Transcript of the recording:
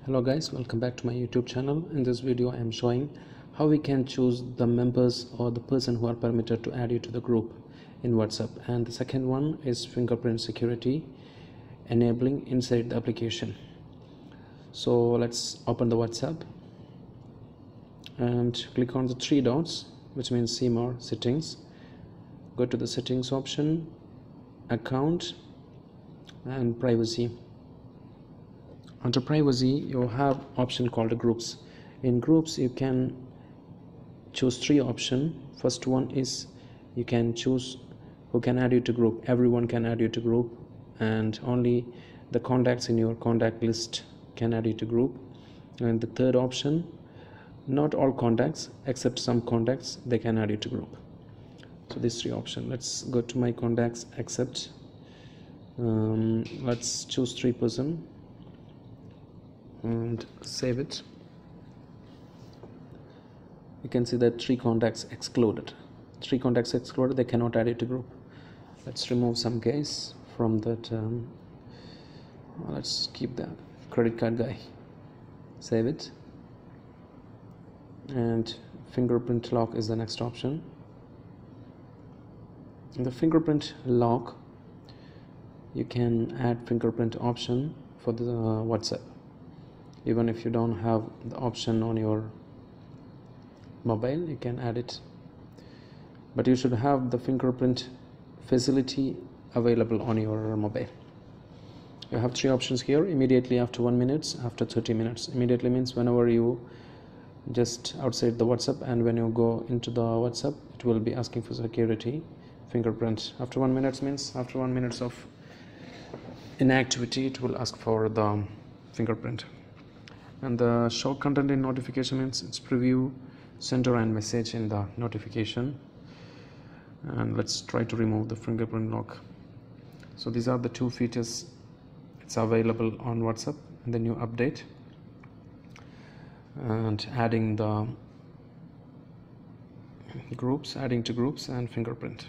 Hello guys, welcome back to my YouTube channel. In this video I am showing how we can choose the members or the person who are permitted to add you to the group in WhatsApp, and the second one is fingerprint security enabling inside the application. So let's open the WhatsApp and click on the three dots, which means see more, settings. Go to the settings option, account and privacy. Under privacy you have option called groups. In groups you can choose three options. First one is you can choose who can add you to group. Everyone can add you to group, and only the contacts in your contact list can add you to group. And the third option, not all contacts except some contacts, they can add you to group. So these three options. Let's go to my contacts, accept. Let's choose 3% and save it. You can see that three contacts excluded, they cannot add it to group. Let's remove some guys from that. Let's keep that credit card guy, save it. And fingerprint lock is the next option. In the fingerprint lock you can add fingerprint option for the WhatsApp. Even if you don't have the option on your mobile, you can add it, but you should have the fingerprint facility available on your mobile. You have three options here: immediately, after 1 minute, after 30 minutes. Immediately means whenever you just outside the WhatsApp, and when you go into the WhatsApp it will be asking for security fingerprint. After 1 minute means after 1 minute of inactivity it will ask for the fingerprint. And the show content in notification means it's preview, sender and message in the notification. And let's try to remove the fingerprint lock. So these are the two features it's available on WhatsApp in the new update, and adding the groups, adding to groups and fingerprint.